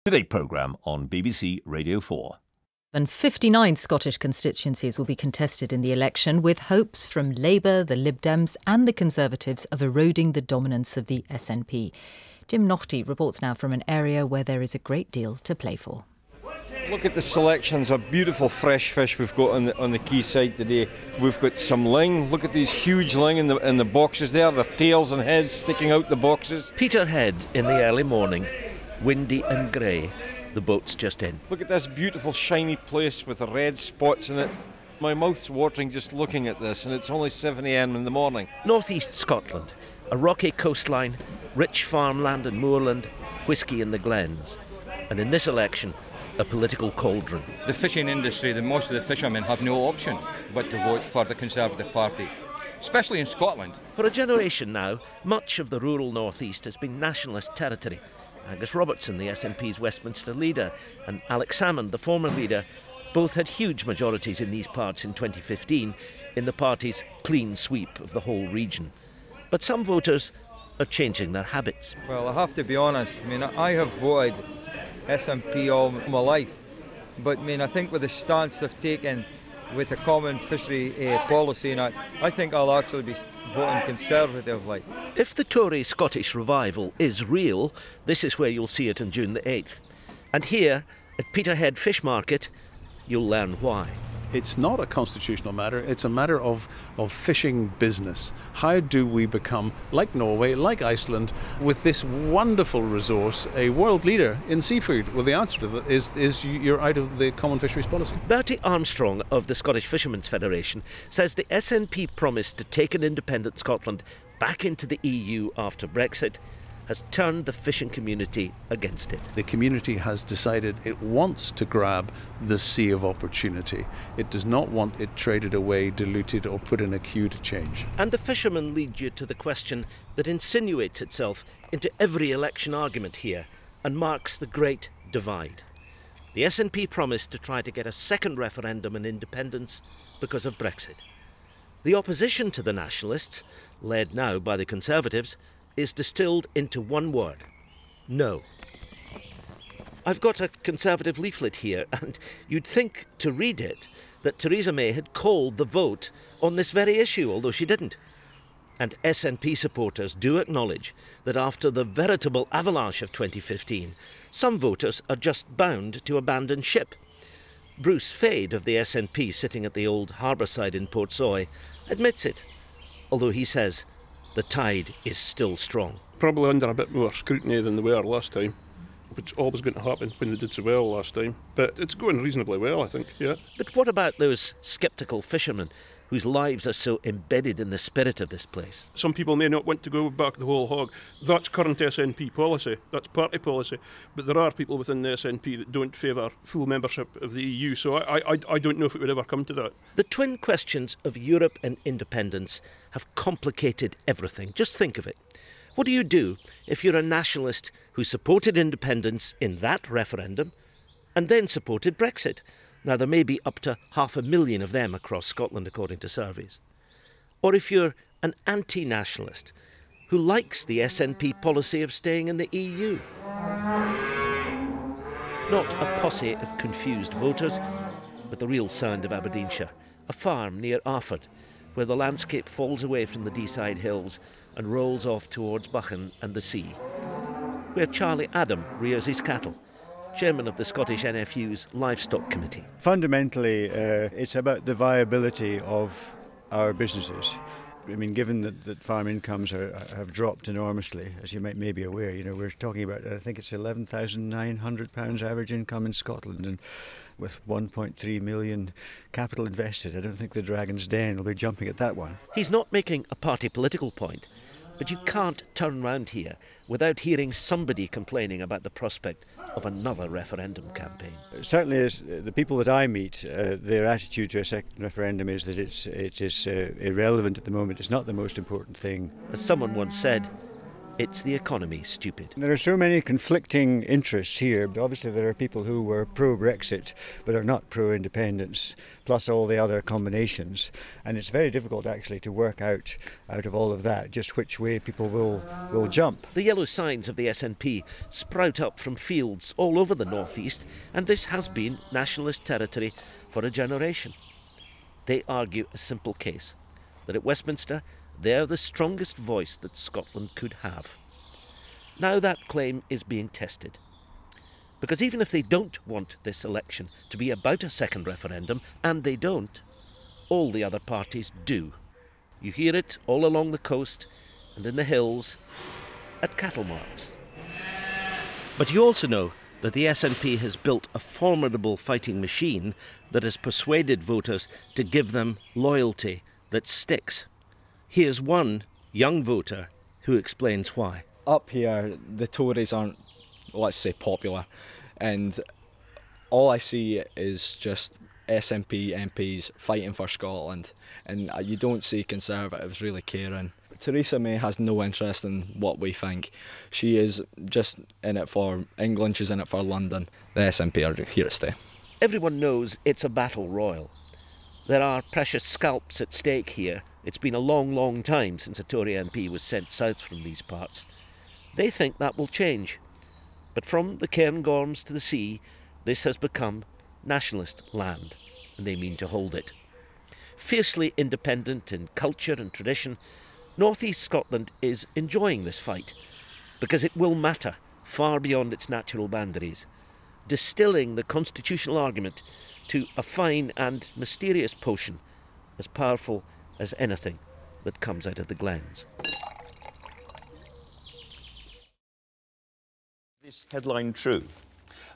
Today programme on BBC Radio 4. And 59 Scottish constituencies will be contested in the election, with hopes from Labour, the Lib Dems and the Conservatives of eroding the dominance of the SNP. Jim Naughtie reports now from an area where there is a great deal to play for. Look at the selections of beautiful fresh fish we've got on the quayside today. We've got some ling. Look at these huge ling in the boxes there, their tails and heads sticking out the boxes. Peterhead in the early morning, windy and grey. The boat's just in. Look at this beautiful shiny place with the red spots in it. My mouth's watering just looking at this, and it's only 7 a.m. in the morning. North East Scotland, a rocky coastline, rich farmland and moorland, whisky in the glens. And in this election, a political cauldron. The fishing industry, most of the fishermen have no option but to vote for the Conservative Party, especially in Scotland. For a generation now, much of the rural North East has been nationalist territory. Angus Robertson, the SNP's Westminster leader, and Alex Salmond, the former leader, both had huge majorities in these parts in 2015 in the party's clean sweep of the whole region. But some voters are changing their habits. Well, I have to be honest, I have voted SNP all my life, but I think with the stance they've taken with the common fishery policy and I think I'll actually be voting Conservative. If the Tory Scottish revival is real, this is where you'll see it on June the 8th. And here, at Peterhead Fish Market, you'll learn why. It's not a constitutional matter, it's a matter of fishing business. How do we become, like Norway, like Iceland, with this wonderful resource, a world leader in seafood? Well, the answer to that is you're out of the common fisheries policy. Bertie Armstrong of the Scottish Fishermen's Federation says the SNP promise to take an independent Scotland back into the EU after Brexit has turned the fishing community against it. The community has decided it wants to grab the sea of opportunity. It does not want it traded away, diluted or put in a queue to change. And the fishermen lead you to the question that insinuates itself into every election argument here and marks the great divide. The SNP promised to try to get a second referendum on independence because of Brexit. The opposition to the nationalists, led now by the Conservatives, is distilled into one word: no. I've got a Conservative leaflet here, and you'd think, to read it, that Theresa May had called the vote on this very issue, although she didn't. And SNP supporters do acknowledge that after the veritable avalanche of 2015, some voters are just bound to abandon ship. Bruce Fade of the SNP, sitting at the old harbour side in Portsoy, admits it, although he says the tide is still strong. Probably under a bit more scrutiny than they were last time, which is always going to happen when they did so well last time. But it's going reasonably well, I think, yeah. But what about those sceptical fishermen whose lives are so embedded in the spirit of this place? Some people may not want to go back the whole hog. That's current SNP policy, that's party policy. But there are people within the SNP that don't favour full membership of the EU, so I don't know if it would ever come to that. The twin questions of Europe and independence have complicated everything. Just think of it. What do you do if you're a nationalist who supported independence in that referendum and then supported Brexit? Now, there may be up to 500,000 of them across Scotland, according to surveys. Or if you're an anti-nationalist who likes the SNP policy of staying in the EU. Not a posse of confused voters, but the real sound of Aberdeenshire, a farm near Arford, where the landscape falls away from the Deeside Hills and rolls off towards Buchan and the sea, where Charlie Adam rears his cattle, chairman of the Scottish NFU's Livestock Committee. Fundamentally, it's about the viability of our businesses. Given that farm incomes have dropped enormously, as you may be aware, we're talking about, I think it's £11,900 average income in Scotland, and with 1.3 million capital invested, I don't think the Dragon's Den will be jumping at that one. He's not making a party political point, but you can't turn round here without hearing somebody complaining about the prospect of another referendum campaign. Certainly, as the people that I meet, their attitude to a second referendum is that it is irrelevant at the moment. It's not the most important thing. As someone once said, it's the economy, stupid. There are so many conflicting interests here. Obviously there are people who were pro-Brexit but are not pro-independence, plus all the other combinations. And it's very difficult actually to work out of all of that just which way people will jump. The yellow signs of the SNP sprout up from fields all over the northeast, and this has been nationalist territory for a generation. They argue a simple case, that at Westminster they're the strongest voice that Scotland could have. Now that claim is being tested. Because even if they don't want this election to be about a second referendum, and they don't, all the other parties do. You hear it all along the coast and in the hills, at cattle marts. But you also know that the SNP has built a formidable fighting machine that has persuaded voters to give them loyalty that sticks. Here's one young voter who explains why. Up here, the Tories aren't, let's say, popular, and all I see is just SNP MPs fighting for Scotland, and you don't see Conservatives really caring. Theresa May has no interest in what we think. She is just in it for England, she's in it for London. The SNP are here to stay. Everyone knows it's a battle royal. There are precious scalps at stake here. It's been a long, long time since a Tory MP was sent south from these parts. They think that will change. But from the Cairngorms to the sea, this has become nationalist land, and they mean to hold it. Fiercely independent in culture and tradition, North East Scotland is enjoying this fight, because it will matter far beyond its natural boundaries, distilling the constitutional argument to a fine and mysterious potion as powerful as anything that comes out of the glens. This headline true?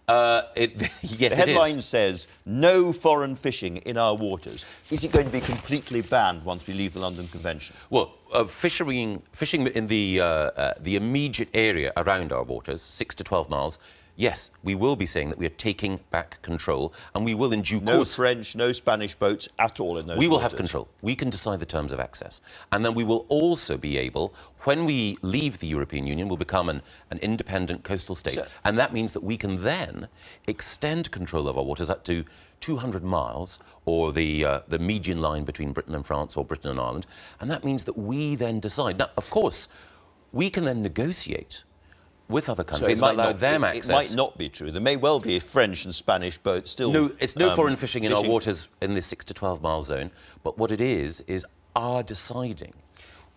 Yes, the headline says, no foreign fishing in our waters. Is it going to be completely banned once we leave the London Convention? Well, fishing in the immediate area around our waters, 6 to 12 miles, yes, we will be saying that we are taking back control, and we will in due course... No French, no Spanish boats at all in those We will waters. have control. We can decide the terms of access. And then we will also be able, when we leave the European Union, we'll become an independent coastal state. And that means that we can then extend control of our waters up to 200 miles, or the median line between Britain and France, or Britain and Ireland. And that means that we then decide. Now, of course, we can then negotiate with other countries and allow them access. It might not be true. There may well be French and Spanish boats still... No, it's no foreign fishing in our waters in the 6 to 12 mile zone. But what it is our deciding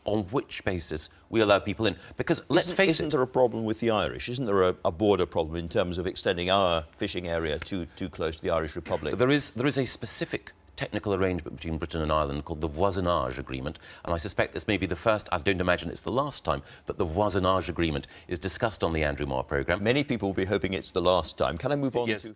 on which basis we allow people in. Because let's face it... Isn't there a problem with the Irish? Isn't there a border problem in terms of extending our fishing area too close to the Irish Republic? There is a specific technical arrangement between Britain and Ireland called the Voisinage Agreement, and I suspect this may be the first, I don't imagine it's the last time, that the Voisinage Agreement is discussed on the Andrew Marr programme. Many people will be hoping it's the last time. Can I move on to...